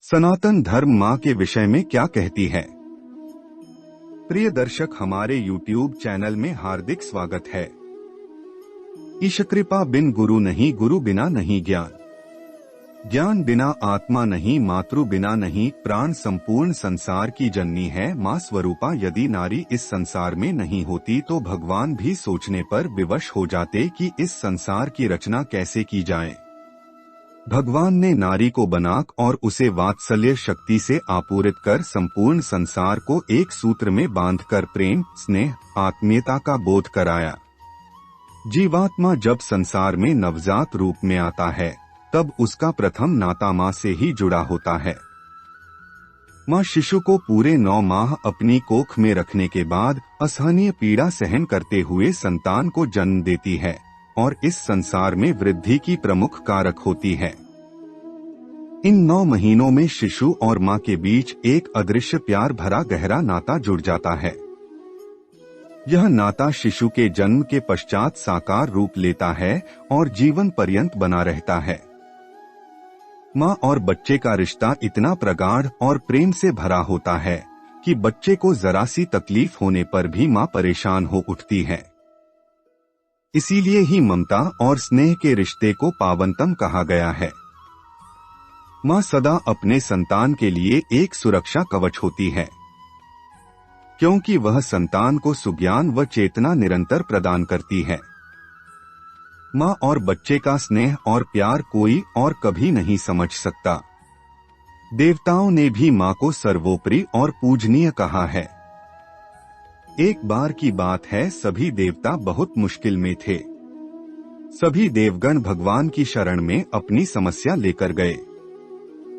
सनातन धर्म माँ के विषय में क्या कहती है। प्रिय दर्शक, हमारे YouTube चैनल में हार्दिक स्वागत है। ईश कृपा बिन गुरु नहीं, गुरु बिना नहीं ज्ञान, ज्ञान बिना आत्मा नहीं, मातृ बिना नहीं प्राण। संपूर्ण संसार की जननी है माँ स्वरूपा। यदि नारी इस संसार में नहीं होती तो भगवान भी सोचने पर विवश हो जाते कि इस संसार की रचना कैसे की जाए। भगवान ने नारी को बना और उसे वात्सल्य शक्ति से आपूरित कर संपूर्ण संसार को एक सूत्र में बांधकर प्रेम, स्नेह, आत्मीयता का बोध कराया। जीवात्मा जब संसार में नवजात रूप में आता है तब उसका प्रथम नाता माँ से ही जुड़ा होता है। माँ शिशु को पूरे 9 माह अपनी कोख में रखने के बाद असहनीय पीड़ा सहन करते हुए संतान को जन्म देती है और इस संसार में वृद्धि की प्रमुख कारक होती है। इन 9 महीनों में शिशु और माँ के बीच एक अदृश्य प्यार भरा गहरा नाता जुड़ जाता है। यह नाता शिशु के जन्म के पश्चात साकार रूप लेता है और जीवन पर्यंत बना रहता है। माँ और बच्चे का रिश्ता इतना प्रगाढ़ और प्रेम से भरा होता है कि बच्चे को जरा सी तकलीफ होने पर भी माँ परेशान हो उठती है। इसीलिए ही ममता और स्नेह के रिश्ते को पावनतम कहा गया है। माँ सदा अपने संतान के लिए एक सुरक्षा कवच होती है, क्योंकि वह संतान को सुज्ञान व चेतना निरंतर प्रदान करती है। माँ और बच्चे का स्नेह और प्यार कोई और कभी नहीं समझ सकता। देवताओं ने भी माँ को सर्वोपरि और पूजनीय कहा है। एक बार की बात है, सभी देवता बहुत मुश्किल में थे। सभी देवगण भगवान की शरण में अपनी समस्या लेकर गए।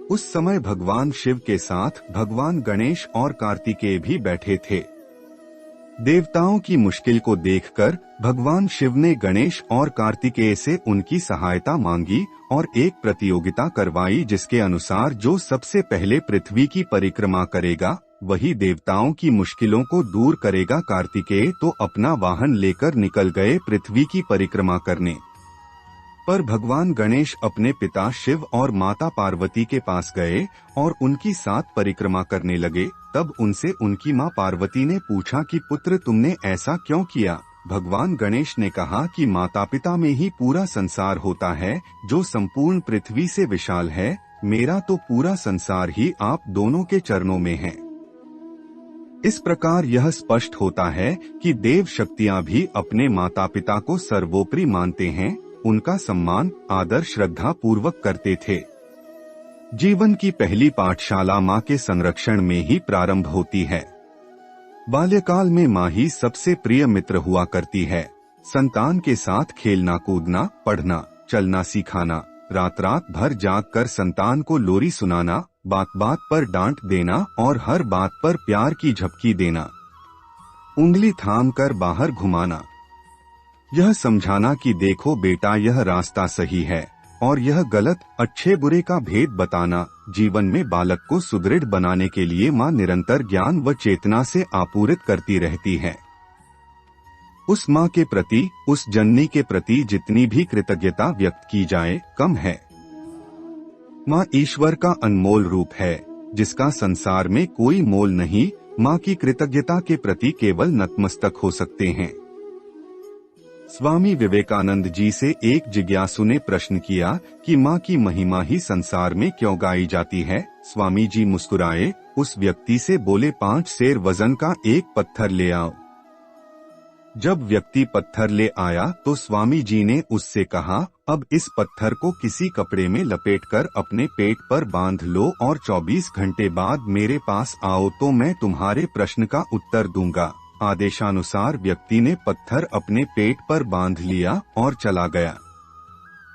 उस समय भगवान शिव के साथ भगवान गणेश और कार्तिकेय भी बैठे थे। देवताओं की मुश्किल को देखकर भगवान शिव ने गणेश और कार्तिकेय से उनकी सहायता मांगी और एक प्रतियोगिता करवाई, जिसके अनुसार जो सबसे पहले पृथ्वी की परिक्रमा करेगा वही देवताओं की मुश्किलों को दूर करेगा। कार्तिकेय तो अपना वाहन लेकर निकल गए पृथ्वी की परिक्रमा करने, पर भगवान गणेश अपने पिता शिव और माता पार्वती के पास गए और उनकी साथ परिक्रमा करने लगे। तब उनसे उनकी माँ पार्वती ने पूछा कि पुत्र, तुमने ऐसा क्यों किया। भगवान गणेश ने कहा कि माता पिता में ही पूरा संसार होता है, जो संपूर्ण पृथ्वी से विशाल है। मेरा तो पूरा संसार ही आप दोनों के चरणों में है। इस प्रकार यह स्पष्ट होता है कि देव शक्तियाँ भी अपने माता पिता को सर्वोपरि मानते हैं, उनका सम्मान आदर श्रद्धा पूर्वक करते थे। जीवन की पहली पाठशाला माँ के संरक्षण में ही प्रारंभ होती है। बाल्यकाल में माँ ही सबसे प्रिय मित्र हुआ करती है। संतान के साथ खेलना कूदना, पढ़ना चलना सिखाना, रात रात भर जाग कर संतान को लोरी सुनाना, बात बात पर डांट देना और हर बात पर प्यार की झपकी देना, उंगली थाम कर बाहर घुमाना, यह समझाना कि देखो बेटा, यह रास्ता सही है और यह गलत, अच्छे बुरे का भेद बताना। जीवन में बालक को सुदृढ़ बनाने के लिए माँ निरंतर ज्ञान व चेतना से आपूरित करती रहती है। उस माँ के प्रति, उस जननी के प्रति जितनी भी कृतज्ञता व्यक्त की जाए कम है। माँ ईश्वर का अनमोल रूप है, जिसका संसार में कोई मोल नहीं। माँ की कृतज्ञता के प्रति केवल नतमस्तक हो सकते हैं। स्वामी विवेकानंद जी से एक जिज्ञासु ने प्रश्न किया कि माँ की महिमा ही संसार में क्यों गाई जाती है। स्वामी जी मुस्कुराए, उस व्यक्ति से बोले, 5 सेर वजन का एक पत्थर ले आओ। जब व्यक्ति पत्थर ले आया तो स्वामी जी ने उससे कहा, अब इस पत्थर को किसी कपड़े में लपेटकर अपने पेट पर बांध लो और 24 घंटे बाद मेरे पास आओ तो मैं तुम्हारे प्रश्न का उत्तर दूंगा। आदेशानुसार व्यक्ति ने पत्थर अपने पेट पर बांध लिया और चला गया।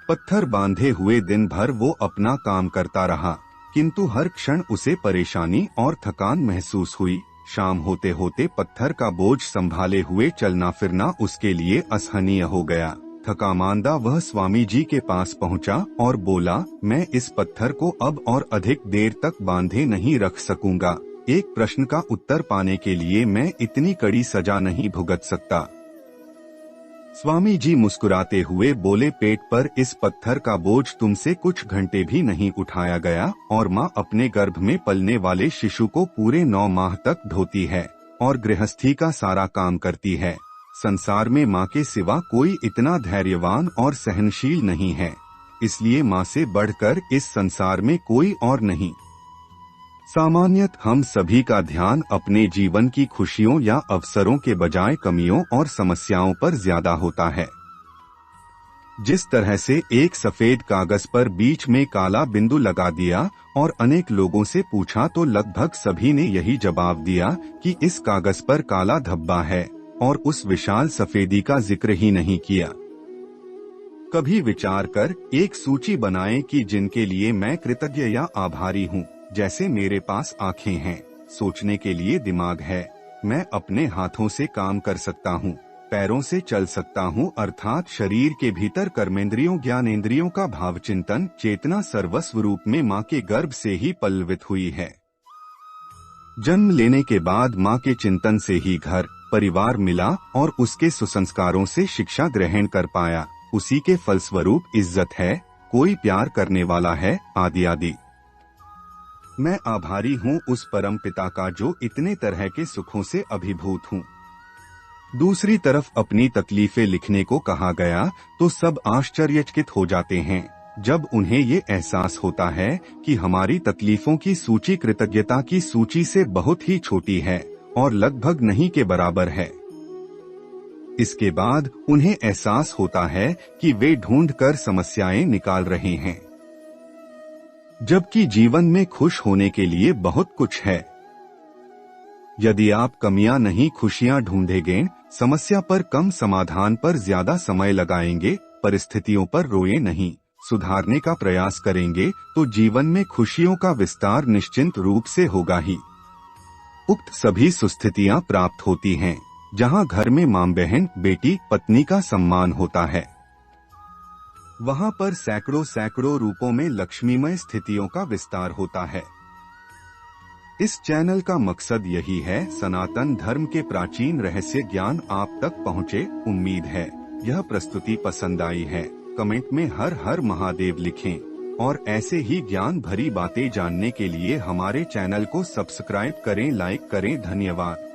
पत्थर बांधे हुए दिन भर वो अपना काम करता रहा, किंतु हर क्षण उसे परेशानी और थकान महसूस हुई। शाम होते होते पत्थर का बोझ संभाले हुए चलना फिरना उसके लिए असहनीय हो गया। थकामांदा वह स्वामी जी के पास पहुंचा और बोला, मैं इस पत्थर को अब और अधिक देर तक बांधे नहीं रख सकूंगा। एक प्रश्न का उत्तर पाने के लिए मैं इतनी कड़ी सजा नहीं भुगत सकता। स्वामी जी मुस्कुराते हुए बोले, पेट पर इस पत्थर का बोझ तुमसे कुछ घंटे भी नहीं उठाया गया और माँ अपने गर्भ में पलने वाले शिशु को पूरे 9 माह तक ढोती है और गृहस्थी का सारा काम करती है। संसार में माँ के सिवा कोई इतना धैर्यवान और सहनशील नहीं है, इसलिए माँ से बढ़कर इस संसार में कोई और नहीं। सामान्यतः हम सभी का ध्यान अपने जीवन की खुशियों या अवसरों के बजाय कमियों और समस्याओं पर ज्यादा होता है। जिस तरह से एक सफेद कागज पर बीच में काला बिंदु लगा दिया और अनेक लोगों से पूछा तो लगभग सभी ने यही जवाब दिया कि इस कागज पर काला धब्बा है और उस विशाल सफेदी का जिक्र ही नहीं किया। कभी विचार कर एक सूची बनाएं कि जिनके लिए मैं कृतज्ञ या आभारी हूँ। जैसे मेरे पास आँखें हैं, सोचने के लिए दिमाग है, मैं अपने हाथों से काम कर सकता हूँ, पैरों से चल सकता हूँ, अर्थात शरीर के भीतर कर्मेंद्रियों ज्ञानेंद्रियों का भाव चिंतन चेतना सर्वस्व रूप में माँ के गर्भ से ही पल्लवित हुई है। जन्म लेने के बाद माँ के चिंतन से ही घर परिवार मिला और उसके सुसंस्कारों से शिक्षा ग्रहण कर पाया। उसी के फलस्वरूप इज्जत है, कोई प्यार करने वाला है, आदि आदि। मैं आभारी हूँ उस परम पिता का जो इतने तरह के सुखों से अभिभूत हूँ। दूसरी तरफ अपनी तकलीफें लिखने को कहा गया तो सब आश्चर्यचकित हो जाते हैं जब उन्हें ये एहसास होता है कि हमारी तकलीफों की सूची कृतज्ञता की सूची से बहुत ही छोटी है और लगभग नहीं के बराबर है। इसके बाद उन्हें एहसास होता है कि वे ढूंढकर समस्याएं निकाल रहे हैं, जबकि जीवन में खुश होने के लिए बहुत कुछ है। यदि आप कमियां नहीं खुशियां ढूंढेंगे, समस्या पर कम समाधान पर ज्यादा समय लगाएंगे, परिस्थितियों पर रोए नहीं, सुधारने का प्रयास करेंगे तो जीवन में खुशियों का विस्तार निश्चित रूप से होगा ही। उक्त सभी सुस्थितियां प्राप्त होती हैं जहां घर में मां बहन बेटी पत्नी का सम्मान होता है। वहां पर सैकड़ों सैकड़ों रूपों में लक्ष्मीमय स्थितियों का विस्तार होता है। इस चैनल का मकसद यही है, सनातन धर्म के प्राचीन रहस्य ज्ञान आप तक पहुँचे। उम्मीद है यह प्रस्तुति पसंद आई है। कमेंट में हर हर महादेव लिखें और ऐसे ही ज्ञान भरी बातें जानने के लिए हमारे चैनल को सब्सक्राइब करें, लाइक करें। धन्यवाद।